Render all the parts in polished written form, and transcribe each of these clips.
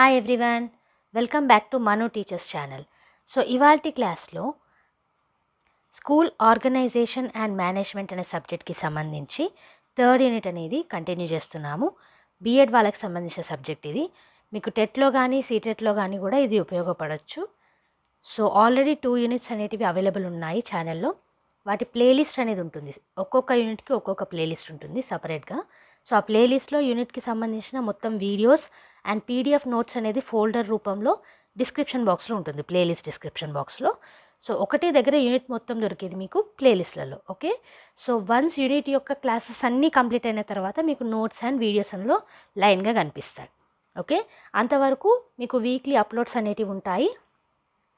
Hi everyone, welcome back to Manu teachers channel. So ఇవాల్టి క్లాస్లో school organisation and management అనే సబ్జెక్ట్కి సంబంధించి థర్డ్ యూనిట్ అనేది కంటిన్యూ చేస్తున్నాము. B.Ed వాళ్ళకి సంబంధించిన సబ్జెక్ట్ ఇది. మీకు టెట్లో కానీ CTETలో కానీ కూడా ఇది ఉపయోగపడవచ్చు. సో ఆల్రెడీ 2 యూనిట్స్ అనేటివి అవైలబుల్ ఉన్నాయి ఛానల్లో. వాటి ప్లేలిస్ట్ అనేది ఉంటుంది. ఒక్కొక్క యూనిట్కి ఒక్కొక్క ప్లేలిస్ట్ ఉంటుంది సపరేట్గా. సో ఆ ప్లేలిస్ట్లో యూనిట్కి సంబంధించిన మొత్తం వీడియోస్ అండ్ PDF నోట్స్ అనేది ఫోల్డర్ రూపంలో డిస్క్రిప్షన్ బాక్స్లో ఉంటుంది, ప్లేలిస్ట్ డిస్క్రిప్షన్ బాక్స్లో. సో ఒకటే దగ్గర యూనిట్ మొత్తం దొరికేది మీకు ప్లేలిస్ట్లలో. ఓకే, సో వన్స్ యూనిట్ యొక్క క్లాసెస్ అన్నీ కంప్లీట్ అయిన తర్వాత మీకు నోట్స్ అండ్ వీడియోస్ అందులో లైన్గా కనిపిస్తాయి. ఓకే, అంతవరకు మీకు వీక్లీ అప్లోడ్స్ అనేటివి ఉంటాయి.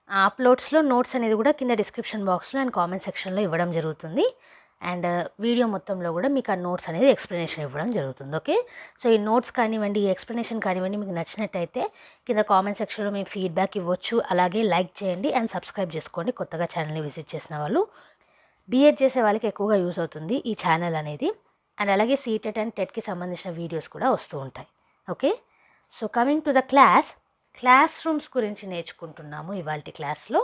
ఆ అప్లోడ్స్లో నోట్స్ అనేది కూడా కింద డిస్క్రిప్షన్ బాక్స్లో అండ్ కామెంట్ సెక్షన్లో ఇవ్వడం జరుగుతుంది. అండ్ వీడియో మొత్తంలో కూడా మీకు ఆ నోట్స్ అనేది ఎక్స్ప్లెనేషన్ ఇవ్వడం జరుగుతుంది. ఓకే, సో ఈ నోట్స్ కానివ్వండి, ఈ ఎక్స్ప్లెనేషన్ కానివ్వండి మీకు నచ్చినట్టయితే కింద కామెంట్ సెక్షన్లో మీ ఫీడ్బ్యాక్ ఇవ్వచ్చు. అలాగే లైక్ చేయండి అండ్ సబ్స్క్రైబ్ చేసుకోండి కొత్తగా ఛానల్ని విజిట్ చేసిన వాళ్ళు. B.Ed చేసే వాళ్ళకి ఎక్కువగా యూజ్ అవుతుంది ఈ ఛానల్ అనేది. అండ్ అలాగే CTET అండ్ TETకి సంబంధించిన వీడియోస్ కూడా వస్తూ ఉంటాయి. Okay, so coming to the class rooms గురించి నేర్చుకుంటున్నాము ఇవాల్టి క్లాస్లో.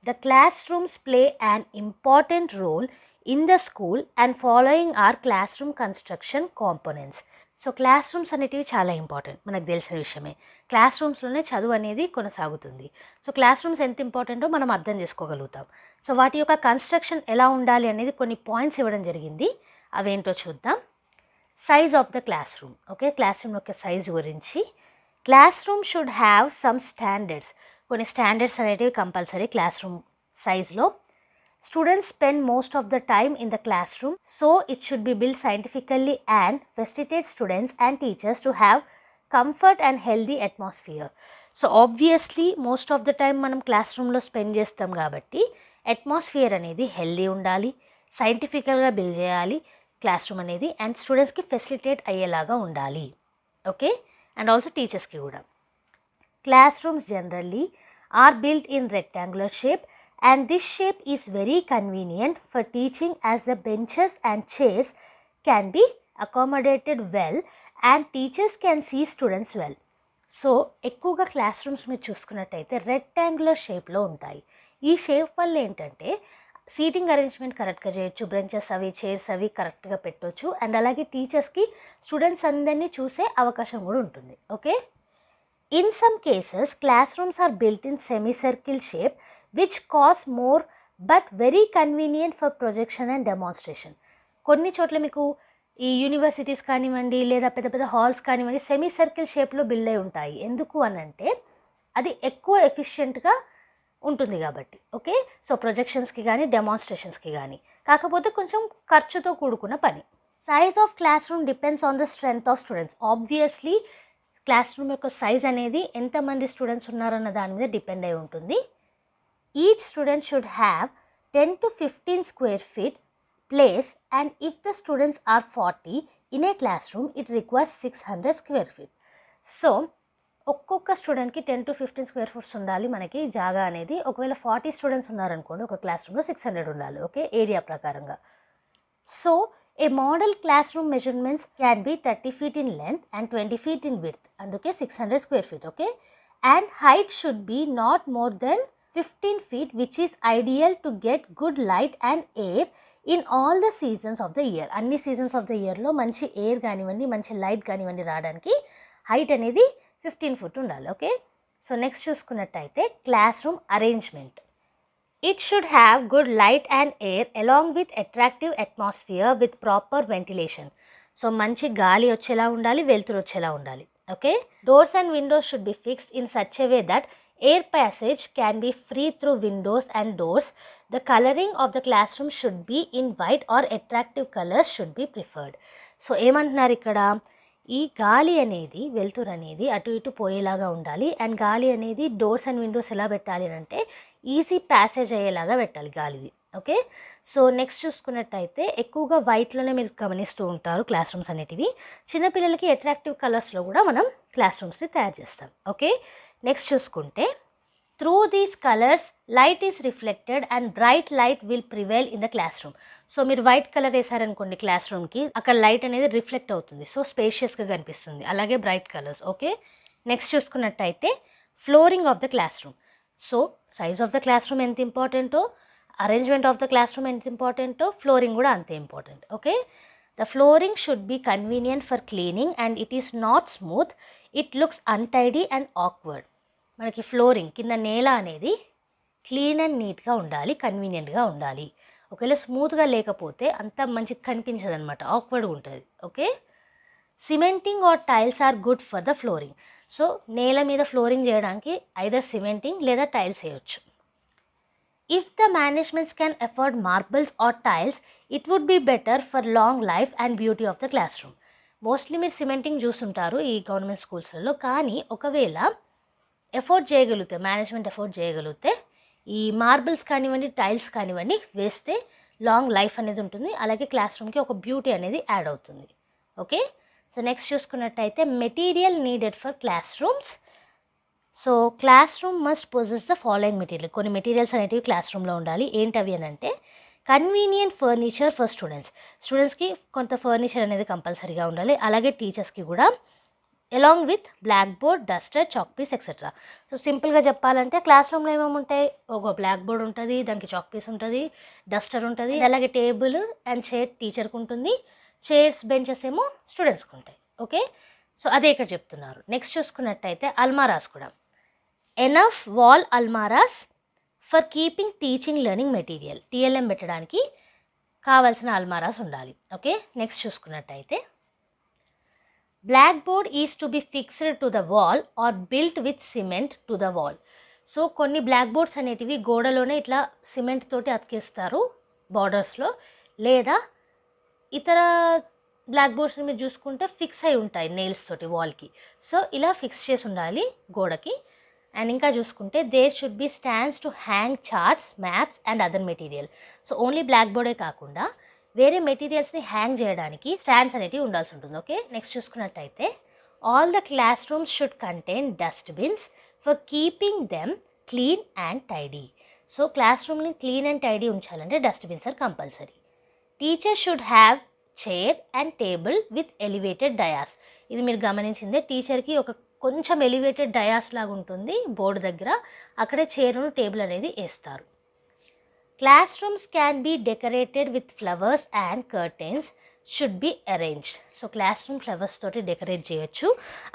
The classrooms play an important role in the school and following our classroom construction components. So class rooms అనేటివి చాలా ఇంపార్టెంట్, మనకు తెలిసిన విషయమే. క్లాస్ రూమ్స్లోనే చదువు అనేది కొనసాగుతుంది. సో క్లాస్ రూమ్స్ ఎంత ఇంపార్టెంటో మనం అర్థం చేసుకోగలుగుతాం. సో వాటి యొక్క కన్స్ట్రక్షన్ ఎలా ఉండాలి అనేది కొన్ని పాయింట్స్ ఇవ్వడం జరిగింది. అవేంటో చూద్దాం. Size of the class room. Okay, class room యొక్క సైజ్ గురించి. Class room should have some standards. కొన్ని స్టాండర్డ్స్ అనేటివి కంపల్సరీ క్లాస్ రూమ్ సైజ్లో. Students spend most of the time in the class room, so it should be build scientifically and facilitate students and teachers to have comfort and healthy atmosphere. So obviously most of the time మనం class రూమ్లో spend చేస్తాం కాబట్టి atmosphere అనేది healthy ఉండాలి, సైంటిఫికల్గా build చేయాలి class room అనేది, and స్టూడెంట్స్కి facilitate అయ్యేలాగా ఉండాలి. ఓకే, అండ్ ఆల్సో టీచర్స్కి కూడా. Classrooms generally are built in rectangular shape, and this shape is very convenient for teaching as the benches and chairs can be accommodated well and teachers can see students well. So ఎక్కువగా class rooms మీరు చూసుకున్నట్టయితే rectangular షేప్లో ఉంటాయి. ఈ shape వల్ల ఏంటంటే seating arrangement కరెక్ట్గా చేయొచ్చు, బెంచెస్ అవి చైర్స్ అవి కరెక్ట్గా పెట్టవచ్చు, అండ్ అలాగే టీచర్స్కి స్టూడెంట్స్ అందరినీ చూసే అవకాశం కూడా ఉంటుంది. Okay, in some cases classrooms are built in semicircle shape which cost more but very convenient for projection and demonstration. కొన్ని చోట్ల మీకు ఈ యూనివర్సిటీస్ కానివ్వండి లేదా పెద్ద పెద్ద హాల్స్ కానివ్వండి సెమీ సర్కిల్ షేప్లో బిల్డ్ అయి ఉంటాయి. ఎందుకు అని అంటే అది ఎక్కువ ఎఫిషియెంట్గా ఉంటుంది కాబట్టి. ఓకే, సో ప్రొజెక్షన్స్కి కానీ డెమాన్స్ట్రేషన్స్కి కానీ. కాకపోతే కొంచెం ఖర్చుతో కూడుకున్న పని. Size of class room depends on the strength of students. Obviously class room యొక్క సైజ్ అనేది ఎంతమంది స్టూడెంట్స్ ఉన్నారన్న దాని మీద డిపెండ్ అయి ఉంటుంది. Each student should have 10 to 15 square feet place, and if the students are 40 in a classroom it requires 600 square feet. So ఒక్కొక్క స్టూడెంట్కి 10 to 15 square feet ఉండాలి మనకి జాగా అనేది. ఒకవేళ 40 స్టూడెంట్స్ ఉన్నారనుకోండి ఒక క్లాస్ రూమ్లో 600 ఉండాలి. ఓకే, ఏరియా ప్రకారంగా. So a model classroom measurements can be 30 feet in length and 20 feet in width. అందుకే 600 square feet. Okay, and height should be not more than 15 feet which is ideal to get good light and air in all the seasons of the year. అన్ని seasons of the ఇయర్లో మంచి air కానివ్వండి మంచి light కానివ్వండి రావడానికి height అనేది 15 feet ఉండాలి. Okay, so next చూసుకున్నట్టయితే class room arrangement. It should have good light and air along with attractive atmosphere with proper ventilation. So మంచి గాలి వచ్చేలా ఉండాలి, వెలుతురు వచ్చేలా ఉండాలి. Okay, doors and windows should be fixed in such a way that air passage can be free through windows and doors. The coloring of the classroom should be in white or attractive colors should be preferred. So ఏమంటున్నారు ఇక్కడ, ఈ గాలి అనేది వెలుతురు అనేది అటు ఇటు పోయేలాగా ఉండాలి. అండ్ గాలి అనేది డోర్స్ అండ్ విండోస్ ఎలా పెట్టాలి అంటే ఈజీ ప్యాసేజ్ అయ్యేలాగా పెట్టాలి గాలిది. ఓకే, సో నెక్స్ట్ చూసుకున్నట్టయితే ఎక్కువగా వైట్లోనే మీరు గమనిస్తూ ఉంటారు క్లాస్ రూమ్స్ అనేటివి. చిన్నపిల్లలకి అట్రాక్టివ్ కలర్స్లో కూడా మనం క్లాస్ రూమ్స్ని తయారు చేస్తాం. ఓకే, నెక్స్ట్ చూసుకుంటే through these colours light is reflected and bright light will prevail in the class room. So మీరు వైట్ కలర్ వేసారనుకోండి క్లాస్ రూమ్కి, అక్కడ లైట్ అనేది రిఫ్లెక్ట్ అవుతుంది, సో స్పేషియస్గా కనిపిస్తుంది. అలాగే బ్రైట్ కలర్స్. ఓకే, నెక్స్ట్ చూసుకున్నట్టయితే flooring of the class room. So size of the class room ఎంత ఇంపార్టెంటో, arrangement of the class room ఎంత ఇంపార్టెంటో, ఫ్లోరింగ్ కూడా అంతే important. Okay, the flooring should be convenient for cleaning and it is not smooth, it looks untidy and awkward. మనకి flooring కింద నేల అనేది క్లీన్ అండ్ నీట్గా ఉండాలి, కన్వీనియంట్గా ఉండాలి. ఒకవేళ స్మూత్గా లేకపోతే అంత మంచిగా కనిపించదు అనమాట, ఆక్వర్డ్గా ఉంటుంది. Okay, cementing or tiles are good for the flooring. So నేల మీద ఫ్లోరింగ్ చేయడానికి ఐదర్ సిమెంటింగ్ లేదా టైల్స్ వేయొచ్చు. If the managements can afford marbles or tiles it would be better for long life and beauty of the class room. Mostly మీరు cementing చూస్తుంటారు ఈ government స్కూల్స్లలో, కానీ ఒకవేళ ఎఫోర్డ్ చేయగలిగితే, మేనేజ్మెంట్ ఎఫోర్డ్ చేయగలిగితే ఈ మార్బుల్స్ కానివ్వండి, టైల్స్ కానివ్వండి వేస్తే లాంగ్ లైఫ్ అనేది ఉంటుంది, అలాగే క్లాస్ రూమ్కి ఒక బ్యూటీ అనేది యాడ్ అవుతుంది. ఓకే, సో నెక్స్ట్ చూసుకున్నట్టయితే material needed for class rooms. So class room must possess the following material. కొన్ని మెటీరియల్స్ అనేటివి క్లాస్ రూమ్లో ఉండాలి. ఏంటవి అని అంటే కన్వీనియంట్ ఫర్నిచర్ ఫర్ స్టూడెంట్స్కి కొంత ఫర్నిచర్ అనేది కంపల్సరీగా ఉండాలి, అలాగే టీచర్స్కి కూడా, along with black board, duster, chalk piece etcetera. So సింపుల్గా చెప్పాలంటే క్లాస్ రూమ్లో ఏమేమి ఉంటాయి, ఒక బ్లాక్ బోర్డ్ ఉంటుంది, దానికి చాక్ పీస్ ఉంటుంది, డస్టర్ ఉంటుంది, అలాగే టేబుల్ అండ్ చైర్ టీచర్కి ఉంటుంది, చైర్స్ బెంచెస్ ఏమో స్టూడెంట్స్కి ఉంటాయి. ఓకే, సో అదే ఇక్కడ చెప్తున్నారు. నెక్స్ట్ చూసుకున్నట్టయితే అల్మారాస్ కూడా, ఎనఫ్ వాల్ అల్మారాస్ for keeping teaching learning material. TLM పెట్టడానికి కావాల్సిన అల్మారాస్ ఉండాలి. ఓకే, నెక్స్ట్ చూసుకున్నట్టయితే black board is to be fixed to the wall or built with cement to the wall. So కొన్ని బ్లాక్ బోర్డ్స్ అనేటివి గోడలోనే ఇట్లా సిమెంట్ తోటి అతికేస్తారు బార్డర్స్లో, లేదా ఇతర బ్లాక్ బోర్డ్స్ని మీరు చూసుకుంటే ఫిక్స్ అయి ఉంటాయి నెయిల్స్ తోటి వాల్కి. సో ఇలా ఫిక్స్ చేసి ఉండాలి గోడకి. అండ్ ఇంకా చూసుకుంటే there should be stands to hang charts, maps and other material. So only black బోర్డే కాకుండా వేరే మెటీరియల్స్ని హ్యాంగ్ చేయడానికి స్టాండ్స్ అనేటివి ఉండాల్సి ఉంటుంది. ఓకే, నెక్స్ట్ చూసుకున్నట్టయితే all the class rooms should contain dustbins for keeping them clean and tidy. So class రూమ్ని క్లీన్ అండ్ టైడీ ఉంచాలంటే dustbins are compulsory. Teacher should have chair and table with elevated dais. ఇది మీరు గమనించిందే, టీచర్కి ఒక కొంచెం elevated dais లాగా ఉంటుంది board దగ్గర, అక్కడే చైర్ను టేబుల్ అనేది వేస్తారు. Class rooms can be decorated with flowers and curtains should be arranged. So class room flowers తోటి డెకరేట్ చేయొచ్చు,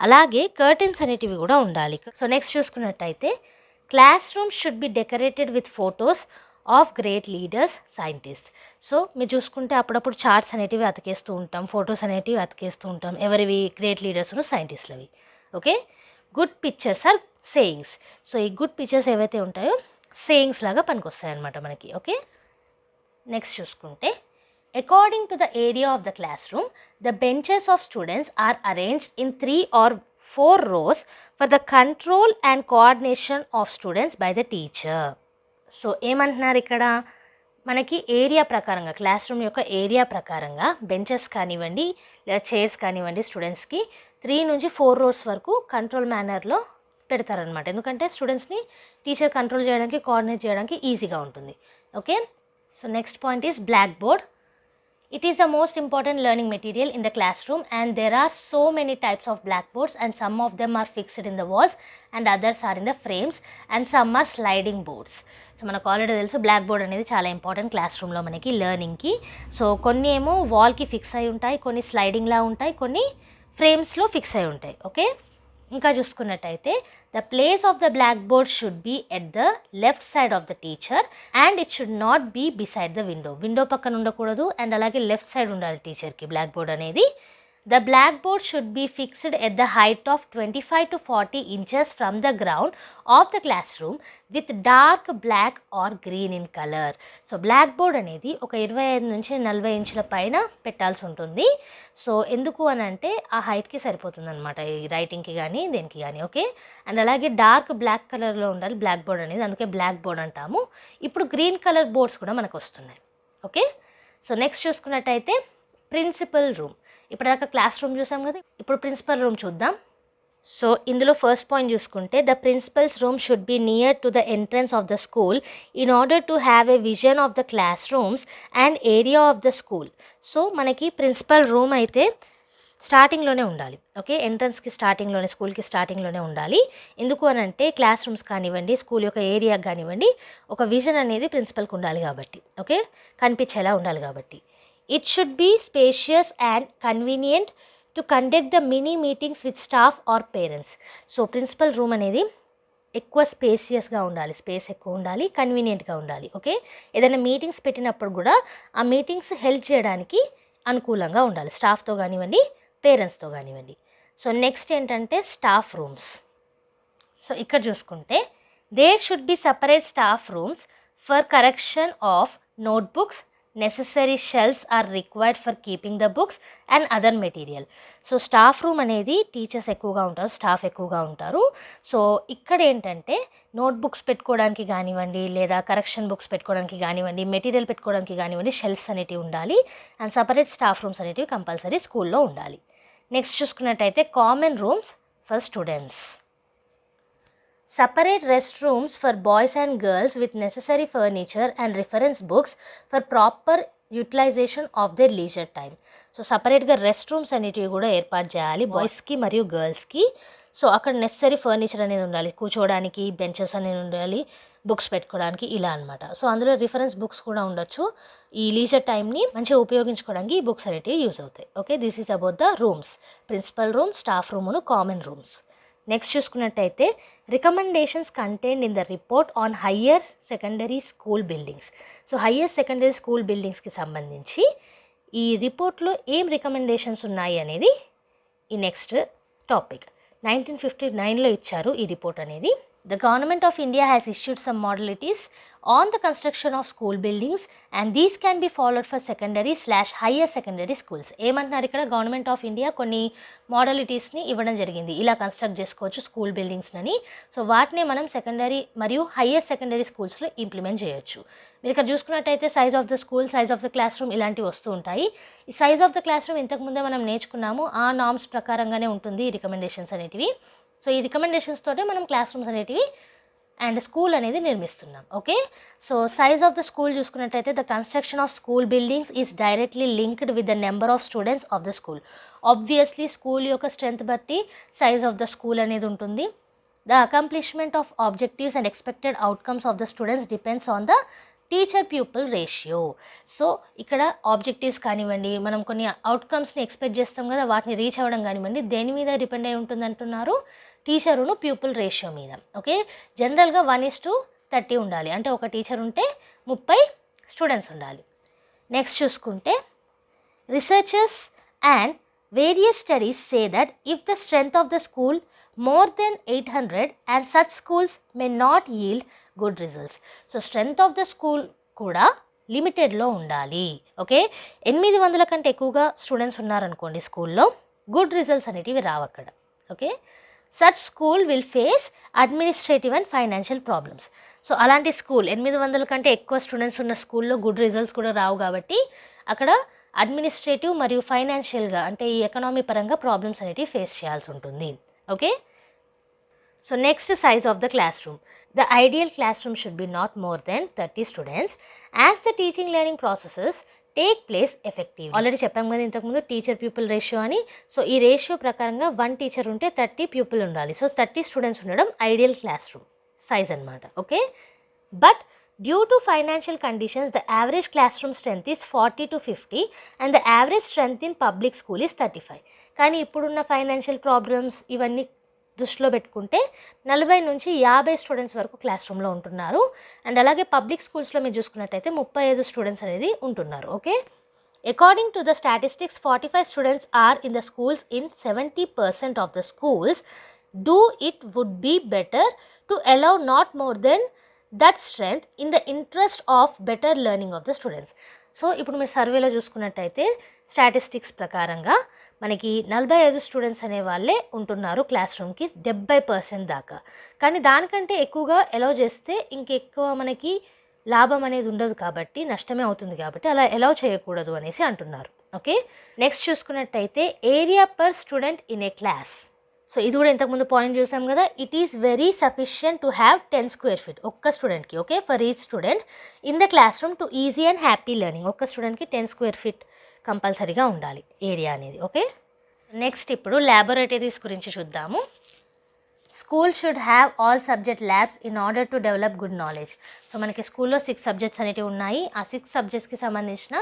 అలాగే కర్టెన్స్ అనేటివి కూడా ఉండాలి. సో నెక్స్ట్ చూసుకున్నట్టయితే class rooms should be decorated with photos of great leaders, scientist. So మీరు చూసుకుంటే అప్పుడప్పుడు చార్ట్స్ అనేటివి అతికేస్తూ ఉంటాం, ఫొటోస్ అనేటివి అతికేస్తూ ఉంటాం, ఎవరివి, గ్రేట్ లీడర్స్ను, సైంటిస్ట్లవి. Okay, good pictures or sayings. So ఈ గుడ్ పిక్చర్స్ ఏవైతే ఉంటాయో సేయింగ్స్ లాగా పనికొస్తాయి అన్నమాట మనకి. ఓకే, నెక్స్ట్ చూసుకుంటే according to the area of the class room the benches of students are arranged in 3 or 4 rows for the control and coordination of students by the teacher. So ఏమంటున్నారు ఇక్కడ, మనకి ఏరియా ప్రకారంగా, క్లాస్ రూమ్ యొక్క area ప్రకారంగా benches కానివ్వండి లేదా chairs కానివ్వండి స్టూడెంట్స్కి 3 నుంచి 4 rows వరకు కంట్రోల్ మేనర్లో పెడతారనమాట. ఎందుకంటే స్టూడెంట్స్ని టీచర్ కంట్రోల్ చేయడానికి, కోఆర్డినేట్ చేయడానికి ఈజీగా ఉంటుంది. Okay, so next point is black board. It is the most important learning material in the classroom and there are so many types of blackboards and some of them are fixed in the walls and others are in the frames and some are sliding boards. So మనకు already తెలుసు black board అనేది చాలా important class రూమ్లో మనకి లెర్నింగ్కి. So కొన్ని ఏమో వాల్కి fix అయి ఉంటాయి, కొన్ని స్లైడింగ్లా ఉంటాయి, కొన్ని ఫ్రేమ్స్లో ఫిక్స్ అయి ఉంటాయి. ఓకే, ఇంకా చూసుకున్నట్టయితే the place of the black board should be at the left side of the teacher and it should not be beside the window పక్కన ఉండకూడదు, అండ్ అలాగే లెఫ్ట్ సైడ్ ఉండాలి టీచర్కి బ్లాక్ బోర్డ్ అనేది. The black board should be fixed at the height of 25 to 40 inches from the ground of the class room with dark black or green in colour. So black board అనేది ఒక 25 నుంచి 40 ఇంచుల పైన పెట్టాల్సి ఉంటుంది. So ఎందుకు అని అంటే ఆ హైట్కి సరిపోతుంది అనమాట, ఈ రైటింగ్కి కానీ దేనికి కానీ. ఓకే, అండ్ అలాగే డార్క్ బ్లాక్ కలర్లో ఉండాలి బ్లాక్ బోర్డ్ అనేది, అందుకే బ్లాక్ బోర్డ్ అంటాము. ఇప్పుడు గ్రీన్ కలర్ బోర్డ్స్ కూడా మనకు వస్తున్నాయి. ఓకే, సో నెక్స్ట్ చూసుకున్నట్టయితే ప్రిన్సిపల్ రూమ్. ఇప్పటిదాకా క్లాస్ రూమ్ చూసాం కదా, ఇప్పుడు ప్రిన్సిపల్ రూమ్ చూద్దాం. సో ఇందులో ఫస్ట్ పాయింట్ చూసుకుంటే the principal's room should be near to the entrance of the school in order to have a vision of the class rooms and area of the school. So మనకి principal room అయితే స్టార్టింగ్లోనే ఉండాలి. Okay, ఎంట్రన్స్కి స్టార్టింగ్లోనే, స్కూల్కి స్టార్టింగ్లోనే ఉండాలి. ఎందుకు అని అంటే క్లాస్ రూమ్స్ కానివ్వండి, స్కూల్ యొక్క ఏరియాకి కానివ్వండి, ఒక విజన్ అనేది ప్రిన్సిపల్కి ఉండాలి కాబట్టి, ఓకే, కనిపించేలా ఉండాలి కాబట్టి. It should be spacious and convenient to conduct the mini meetings with staff or parents. So principal room అనేది ఎక్కువ స్పేసియస్గా ఉండాలి, స్పేస్ ఎక్కువ ఉండాలి, కన్వీనియంట్గా ఉండాలి. ఓకే, ఏదైనా మీటింగ్స్ పెట్టినప్పుడు కూడా ఆ మీటింగ్స్ హెల్ప్ చేయడానికి అనుకూలంగా ఉండాలి, స్టాఫ్తో కానివ్వండి, పేరెంట్స్తో కానివ్వండి. సో నెక్స్ట్ ఏంటంటే స్టాఫ్ రూమ్స్. సో ఇక్కడ చూసుకుంటే there should be separate staff rooms for correction of notebooks, necessary shelves are required for keeping the books and other material. So staff room అనేది టీచర్స్ ఎక్కువగా ఉంటారు, స్టాఫ్ ఎక్కువగా ఉంటారు. So ఇక్కడ ఏంటంటే నోట్బుక్స్ పెట్టుకోవడానికి కానివ్వండి, లేదా కరెక్షన్ బుక్స్ పెట్టుకోవడానికి కానివ్వండి, మెటీరియల్ పెట్టుకోవడానికి కానివ్వండి, షెల్ఫ్స్ అనేటివి ఉండాలి. అండ్ సపరేట్ స్టాఫ్ రూమ్స్ అనేటివి కంపల్సరీ స్కూల్లో ఉండాలి. నెక్స్ట్ చూసుకున్నట్టయితే common rooms for students. Separate restrooms for boys and girls with necessary furniture and reference books for proper utilization of their leisure time. So సపరేట్గా rest rooms అనేటివి కూడా ఏర్పాటు చేయాలి బాయ్స్కి మరియు గర్ల్స్కి. సో అక్కడ నెసరీ ఫర్నిచర్ అనేది ఉండాలి, కూర్చోవడానికి బెంచెస్ అనేది ఉండాలి, బుక్స్ పెట్టుకోవడానికి ఇలా అనమాట. సో అందులో రిఫరెన్స్ బుక్స్ కూడా ఉండొచ్చు. ఈ లీజర్ టైంని మంచిగా ఉపయోగించుకోవడానికి ఈ బుక్స్ అనేటివి యూజ్ అవుతాయి. Okay, this is about the rooms, principal room, staff రూమును, కామన్ రూమ్స్. నెక్స్ట్ చూసుకున్నట్టయితే recommendations contained in the report on higher secondary school buildings. So higher secondary school బిల్డింగ్స్కి సంబంధించి ఈ రిపోర్ట్లో ఏం రికమెండేషన్స్ ఉన్నాయి అనేది ఈ నెక్స్ట్ టాపిక్. 1959లో ఇచ్చారు ఈ రిపోర్ట్ అనేది. The Government of India has issued some modalities on the construction of school buildings and these can be followed for secondary/higher secondary schools. ఏమంటున్నారు ఇక్కడ, గవర్నమెంట్ ఆఫ్ ఇండియా కొన్ని మోడలిటీస్ని ఇవ్వడం జరిగింది, ఇలా కన్స్ట్రక్ట్ చేసుకోవచ్చు స్కూల్ బిల్డింగ్స్ని. సో వాటిని మనం సెకండరీ మరియు హయ్యర్ సెకండరీ స్కూల్స్లో ఇంప్లిమెంట్ చేయొచ్చు. మీరు ఇక్కడ చూసుకున్నట్టయితే size of the school, size of the class room ఇలాంటివి వస్తూ ఉంటాయి. ఈ size of the class room ఇంతకుముందే మనం నేర్చుకున్నాము, ఆ నామ్స్ ప్రకారంగానే ఉంటుంది ఈ రికమెండేషన్స్ అనేటివి. సో ఈ రికమెండేషన్స్ తోటే మనం క్లాస్ రూమ్స్ అనేటివి అండ్ స్కూల్ అనేది నిర్మిస్తున్నాం. Okay, so size of the school చూసుకున్నట్టయితే the construction of school buildings is directly linked with the number of students of the school. Obviously school యొక్క strength బట్టి size of the school అనేది ఉంటుంది. The accomplishment of objectives and expected outcomes of the students depends on the teacher pupil ratio. So ఇక్కడ objectives కానివ్వండి, మనం కొన్ని అవుట్కమ్స్ని expect చేస్తాం కదా, వాటిని రీచ్ అవ్వడం కానివ్వండి, దేని మీద డిపెండ్ అయి ఉంటుంది అంటున్నారు, టీచరును ప్యూపుల్ రేషియో మీద. ఓకే, జనరల్గా 1:30 ఉండాలి, అంటే ఒక టీచర్ ఉంటే 30 స్టూడెంట్స్ ఉండాలి. నెక్స్ట్ చూసుకుంటే researchers and various studies say that if the strength of the school more than 800 and such schools may not yield good results. So strength of the school కూడా లిమిటెడ్లో ఉండాలి. Okay, 800 కంటే ఎక్కువగా students ఉన్నారనుకోండి స్కూల్లో, good results అనేటివి రావు అక్కడ. Okay, such school will face administrative and financial problems. So అలాంటి school 800 కంటే ఎక్కువ స్టూడెంట్స్ ఉన్న స్కూల్లో గుడ్ రిజల్ట్స్ కూడా రావు కాబట్టి అక్కడ అడ్మినిస్ట్రేటివ్ మరియు ఫైనాన్షియల్గా అంటే ఈ ఎకనామీ పరంగా ప్రాబ్లమ్స్ అనేటివి ఫేస్ చేయాల్సి ఉంటుంది. Okay, so next size of the classroom. The ideal classroom should be not more than 30 students as the teaching learning processes take place effectively. Already చెప్పాం కదా ఇంతకుముందు టీచర్ పీపుల్ రేషియో అని. So ఈ ratio ప్రకారంగా 1 teacher ఉంటే 30 people ఉండాలి. So 30 students ఉండడం ideal class room size అనమాట. Okay, but due to financial conditions the average class room strength is 40 to 50 and the average strength in public school is 35. కానీ ఇప్పుడున్న financial problems ఇవన్నీ దృష్టిలో పెట్టుకుంటే 40 నుంచి 50 స్టూడెంట్స్ వరకు క్లాస్ రూమ్లో ఉంటున్నారు. అండ్ అలాగే పబ్లిక్ స్కూల్స్లో మీరు చూసుకున్నట్టయితే 35 స్టూడెంట్స్ అనేది ఉంటున్నారు. Okay, according to the statistics 45 students are in the schools in 70% of the schools. Do it would be better to allow not more than that strength in the interest of better learning of the students. So ఇప్పుడు మీరు సర్వేలో చూసుకున్నట్టయితే statistics ప్రకారంగా మనకి 45 students అనే వాళ్ళే ఉంటున్నారు class రూమ్కి 70% దాకా. కానీ దానికంటే ఎక్కువగా అలౌ చేస్తే ఇంకెక్కువ మనకి లాభం అనేది ఉండదు కాబట్టి నష్టమే అవుతుంది కాబట్టి అలా అలౌ చేయకూడదు అనేసి అంటున్నారు. ఓకే, నెక్స్ట్ చూసుకున్నట్టయితే area per student in a class. So ఇది కూడా ఇంతకుముందు పాయింట్ చూసాం కదా, it is very sufficient to have 10 square feet ఒక్క స్టూడెంట్కి. Okay, for each student in the class room to easy and happy learning. ఒక్క స్టూడెంట్కి 10 square feet కంపల్సరీగా ఉండాలి ఏరియా అనేది. ఓకే, నెక్స్ట్ ఇప్పుడు ల్యాబొరేటరీస్ గురించి చూద్దాము. School should have all subject labs in order to develop good knowledge. So మనకి స్కూల్లో 6 సబ్జెక్ట్స్ అనేటివి ఉన్నాయి. ఆ 6 సబ్జెక్ట్స్కి సంబంధించిన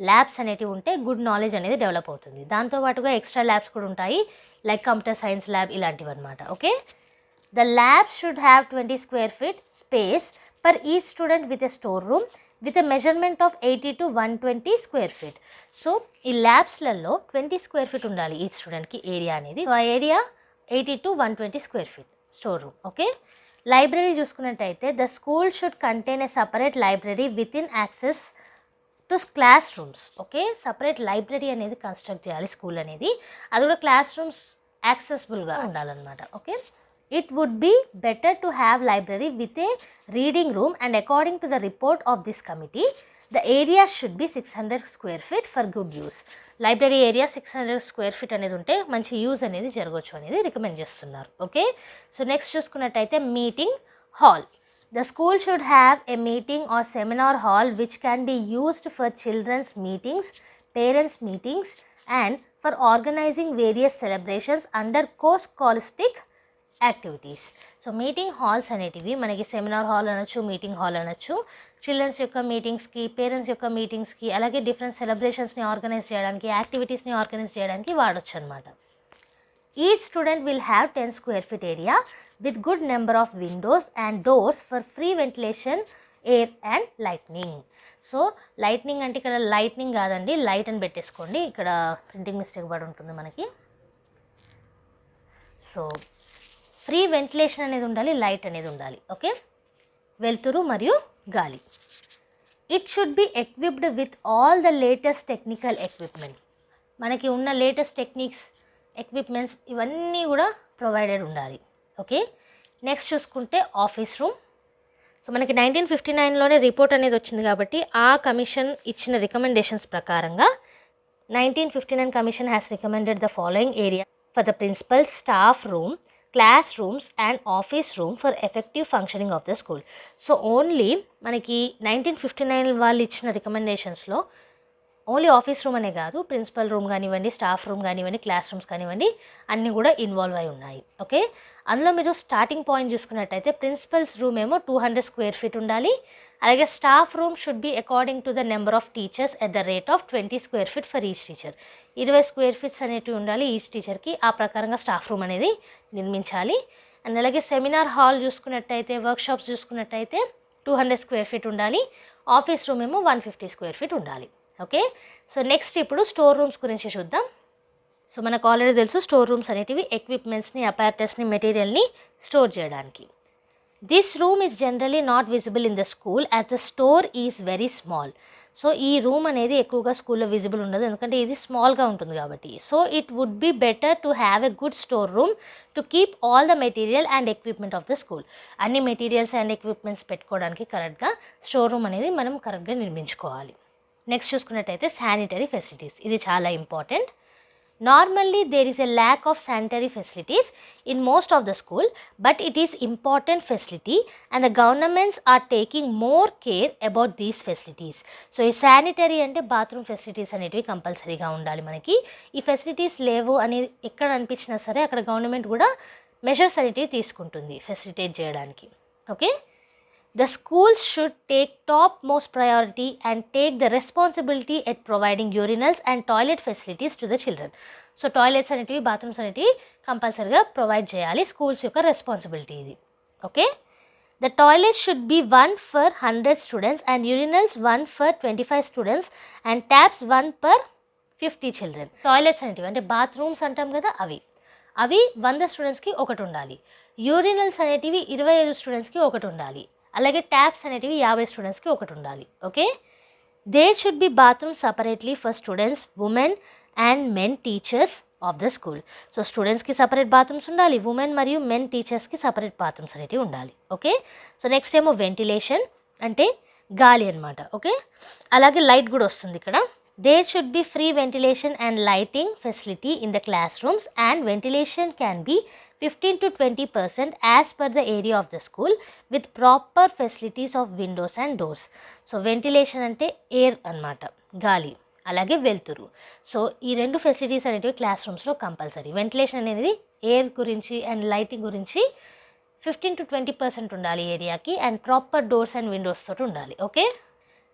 ల్యాబ్స్ అనేటివి ఉంటే గుడ్ నాలెడ్జ్ అనేది డెవలప్ అవుతుంది. దాంతోపాటుగా ఎక్స్ట్రా ల్యాబ్స్ కూడా ఉంటాయి, లైక్ కంప్యూటర్ సైన్స్ ల్యాబ్ ఇలాంటివి అనమాట. Okay, the labs should have 20 square feet space per each student with a storeroom with a measurement of 80 to 120 square feet. So ఈ ల్యాబ్స్లలో 20 square feet ఉండాలి ఈ స్టూడెంట్కి ఏరియా అనేది. So ఆ area 80 to 120 square feet store room. Okay, library చూసుకున్నట్టయితే the school should contain a separate library within access to class rooms. Okay, separate library అనేది construct చేయాలి school అనేది, అది కూడా క్లాస్ రూమ్స్ యాక్సెసిబుల్గా ఉండాలన్నమాట. Okay, it would be better to have library with a reading room, and according to the report of this committee the area should be 600 square feet for good use. Library area 600 square feet అనేది ఉంటే మంచి use అనేది జరగవచ్చు అనేది recommend చేస్తున్నారు. Okay, so next చూసుకున్నట్టయితే meeting hall. The school should have a meeting or seminar hall which can be used for children's meetings, parents meetings, and for organizing various celebrations under co-scholastic activities. So meeting halls అనేటివి మనకి seminar hall అనొచ్చు, meeting hall అనొచ్చు, children's యొక్క మీటింగ్స్కి, parents యొక్క మీటింగ్స్కి, అలాగే different సెలబ్రేషన్స్ని organise చేయడానికి, యాక్టివిటీస్ని organise చేయడానికి వాడచ్చు అనమాట. Each student will have 10 square feet area with good number of Windows and doors for free ventilation, air and lightning. So lightning అంటే ఇక్కడ లైట్నింగ్ కాదండి, లైట్ అని పెట్టేసుకోండి, ఇక్కడ ప్రింటింగ్ మిస్టేక్ పడి ఉంటుంది మనకి. సో ఫ్రీ వెంటిలేషన్ అనేది ఉండాలి, లైట్ అనేది ఉండాలి. ఓకే, వెలుతురు మరియు గాలి. It should be equipped with all the latest technical equipment. మనకి ఉన్న లేటెస్ట్ టెక్నిక్స్, ఎక్విప్మెంట్స్ ఇవన్నీ కూడా ప్రొవైడెడ్ ఉండాలి. ఓకే, నెక్స్ట్ చూసుకుంటే ఆఫీస్ రూమ్. సో మనకి 1959లోనే రిపోర్ట్ అనేది వచ్చింది కాబట్టి ఆ కమిషన్ ఇచ్చిన రికమెండేషన్స్ ప్రకారంగా 1959 commission has recommended the following area for the principal, staff room, class rooms and office room for effective functioning of the school. So only మనకి 1959 వాళ్ళు ఇచ్చిన రికమెండేషన్స్లో ఓన్లీ ఆఫీస్ రూమ్ అనే కాదు, ప్రిన్సిపల్ రూమ్ కానివ్వండి, staff room కానివ్వండి, class rooms కానివ్వండి, అన్నీ కూడా ఇన్వాల్వ్ అయి ఉన్నాయి. ఓకే, అందులో మీరు స్టార్టింగ్ పాయింట్ చూసుకున్నట్టయితే ప్రిన్సిపల్స్ రూమ్ ఏమో 200 square feet ఉండాలి, అలాగే staff room should B according to the number of teachers at the rate of 20 square feet for each teacher. 20 square feet అనేటివి ఉండాలి ఈచ్ టీచర్కి, ఆ ప్రకారంగా స్టాఫ్ రూమ్ అనేది నిర్మించాలి. అండ్ అలాగే సెమినార్ హాల్ చూసుకున్నట్టయితే, వర్క్షాప్స్ చూసుకున్నట్టయితే 200 square feet ఉండాలి, ఆఫీస్ రూమ్ ఏమో 150 square feet ఉండాలి. ఓకే, సో నెక్స్ట్ ఇప్పుడు స్టోర్ రూమ్స్ గురించి చూద్దాం. సో మనకు ఆల్రెడీ తెలుసు స్టోర్ రూమ్స్ అనేటివి ఎక్విప్మెంట్స్ని, అపారటస్ని, మెటీరియల్ని స్టోర్ చేయడానికి. This room is generally not visible in the school as the store is very small. So ఈ రూమ్ అనేది ఎక్కువగా స్కూల్లో విజిబుల్ ఉండదు, ఎందుకంటే ఇది స్మాల్గా ఉంటుంది కాబట్టి. So it would be better to have a good store room to keep all the material and equipment of the school. అన్ని మెటీరియల్స్ అండ్ ఎక్విప్మెంట్స్ పెట్టుకోవడానికి కరెక్ట్గా స్టోర్ రూమ్ అనేది మనం కరెక్ట్గా నిర్మించుకోవాలి. నెక్స్ట్ చూసుకున్నట్టయితే శానిటరీ ఫెసిలిటీస్, ఇది చాలా important. Normally there is a lack of sanitary facilities in most of the school, but it is important facility and the governments are taking more care about these facilities. So ఈ sanitary అంటే bathroom facilities అనేటివి కంపల్సరీగా ఉండాలి మనకి. ఈ facilities లేవు అని ఎక్కడ అనిపించినా సరే అక్కడ గవర్నమెంట్ కూడా మెజర్స్ అనేటివి తీసుకుంటుంది ఫెసిలిటేట్ చేయడానికి. Okay, the schools should take topmost priority and take the responsibility at providing urinals and toilet facilities to the children. So toilets అనేటివి, బాత్రూమ్స్ అనేటివి కంపల్సరీగా ప్రొవైడ్ చేయాలి, స్కూల్స్ యొక్క రెస్పాన్సిబిలిటీ ఇది. Okay, the toilets should be 1 for 100 students and urinals 1 for 25 students and taps 1 per 50 children. Toilets అనేటివి అంటే bathrooms అంటాం కదా, అవి 100 స్టూడెంట్స్కి ఒకటి ఉండాలి. యూరినల్స్ అనేటివి 25 స్టూడెంట్స్కి ఒకటి ఉండాలి, అలాగే ట్యాప్స్ అనేటివి 50 స్టూడెంట్స్కి ఒకటి ఉండాలి. Okay, there should be bathroom separately for students, women and men teachers of the school. So స్టూడెంట్స్కి సపరేట్ బాత్రూమ్స్ ఉండాలి, ఉమెన్ మరియు మెన్ టీచర్స్కి సపరేట్ బాత్రూమ్స్ అనేటివి ఉండాలి. ఓకే, సో నెక్స్ట్ ఏమో వెంటిలేషన్ అంటే గాలి అనమాట. ఓకే, అలాగే లైట్ కూడా వస్తుంది ఇక్కడ. There should be free ventilation and lighting facility in the classrooms, and ventilation can be 15 to 20% as per the area of the school with proper facilities of windows and doors. So ventilation ante air anamata, gali. అలాగే వెలుతురు. So ఈ 2 facilities అనేటివి class రూమ్స్లో compulsory. Ventilation అనేది air గురించి and lighting గురించి 15 to 20% ఉండాలి ఏరియాకి, and proper doors and Windows తోటి ఉండాలి. ఓకే,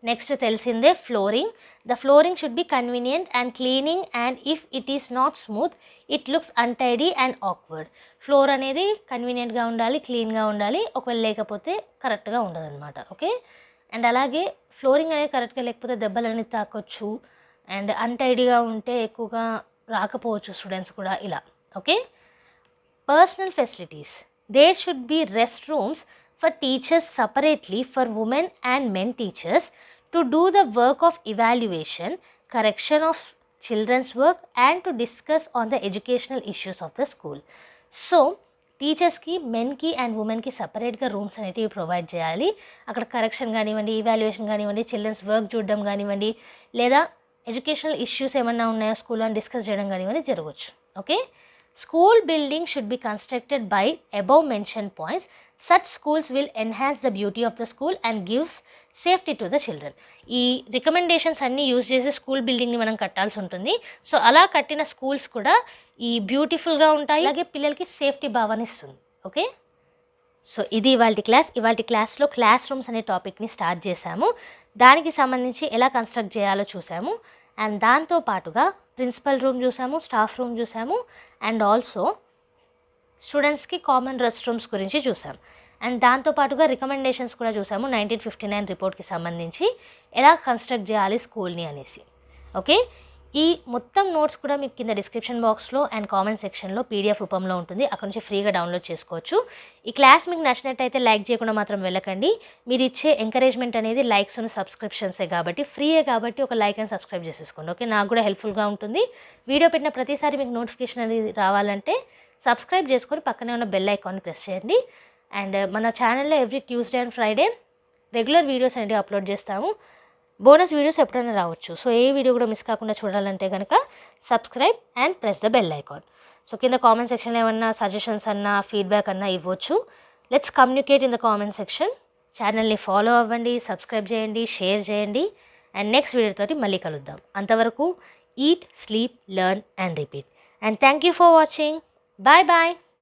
నెక్స్ట్ తెలిసిందే flooring. The flooring should be convenient and cleaning, and if it is not smooth it looks untidy and awkward. Floor అనేది కన్వీనియంట్గా ఉండాలి, క్లీన్గా ఉండాలి. ఒకవేళ లేకపోతే కరెక్ట్గా ఉండదు అనమాట. ఓకే, అండ్ అలాగే ఫ్లోరింగ్ అనేది కరెక్ట్గా లేకపోతే దెబ్బలు అనేది తాకొచ్చు, అండ్ అన్టైడీగా ఉంటే ఎక్కువగా రాకపోవచ్చు స్టూడెంట్స్ కూడా ఇలా. Okay, personal facilities. There should be rest rooms for teachers separately for women and men teachers to do the work of evaluation, correction of children's work and to discuss on the educational issues of the school. So టీచర్స్కి మెన్కి and ఉమెన్కి సపరేట్గా rooms అనేటివి provide చేయాలి. అక్కడ correction కానివ్వండి, evaluation కానివ్వండి, children's work చూడడం కానివ్వండి, లేదా ఎడ్యుకేషనల్ ఇష్యూస్ ఏమన్నా ఉన్నాయో స్కూల్లో డిస్కస్ చేయడం కానివ్వండి జరగవచ్చు. Okay, school building should be constructed by above mention points. Such schools will enhance the beauty of the school and gives safety to the children. ఈ రికమెండేషన్స్ అన్నీ యూజ్ చేసి స్కూల్ బిల్డింగ్ని మనం కట్టాల్సి ఉంటుంది. సో అలా కట్టిన స్కూల్స్ కూడా ఈ బ్యూటిఫుల్గా ఉంటాయి, అలాగే పిల్లలకి సేఫ్టీ భావాన్ని ఇస్తుంది. ఓకే, సో ఇది ఇవాళ క్లాస్లో క్లాస్ రూమ్స్ అనే టాపిక్ని స్టార్ట్ చేశాము. దానికి సంబంధించి ఎలా కన్స్ట్రక్ట్ చేయాలో చూసాము, అండ్ దాంతో పాటుగా ప్రిన్సిపల్ రూమ్ చూసాము, స్టాఫ్ రూమ్ చూసాము, అండ్ ఆల్సో స్టూడెంట్స్కి కామన్ రెస్ట్ రూమ్స్ గురించి చూసాం. అండ్ దాంతోపాటుగా రికమెండేషన్స్ కూడా చూసాము 1959 రిపోర్ట్కి సంబంధించి ఎలా కన్స్ట్రక్ట్ చేయాలి స్కూల్ని అనేసి. ఓకే, ఈ మొత్తం నోట్స్ కూడా మీకు కింద డిస్క్రిప్షన్ బాక్స్లో అండ్ కామెంట్ సెక్షన్లో పీడిఎఫ్ రూపంలో ఉంటుంది, అక్కడ నుంచి ఫ్రీగా డౌన్లోడ్ చేసుకోవచ్చు. ఈ క్లాస్ మీకు నచ్చినట్టయితే లైక్ చేయకుండా మాత్రం వెళ్ళకండి. మీరు ఇచ్చే ఎంకరేజ్మెంట్ అనేది లైక్స్ ఉన్న సబ్స్క్రిప్షన్సే కాబట్టి, ఫ్రీయే కాబట్టి ఒక లైక్ అండ్ సబ్స్క్రైబ్ చేసేసుకోండి. ఓకే, నాకు కూడా హెల్ప్ఫుల్గా ఉంటుంది. వీడియో పెట్టిన ప్రతిసారి మీకు నోటిఫికేషన్ అనేది రావాలంటే సబ్స్క్రైబ్ చేసుకొని పక్కనే ఉన్న బెల్ ఐకాన్ని ప్రెస్ చేయండి. అండ్ మన ఛానల్లో every Tuesday and Friday regular videos అనేవి అప్లోడ్ చేస్తాము. బోనస్ వీడియోస్ ఎప్పుడైనా రావచ్చు. సో ఏ వీడియో కూడా మిస్ కాకుండా చూడాలంటే కనుక subscribe and press the bell icon. So కింద కామెంట్ సెక్షన్లో ఏమన్నా సజెషన్స్ అన్నా ఫీడ్బ్యాక్ అన్నా ఇవ్వచ్చు. Let's communicate in the comment section. ఛానల్ని ఫాలో అవ్వండి, సబ్స్క్రైబ్ చేయండి, షేర్ చేయండి. అండ్ నెక్స్ట్ వీడియోతోటి మళ్ళీ కలుద్దాం. అంతవరకు eat, sleep, learn and repeat. And thank you for watching. Bye bye.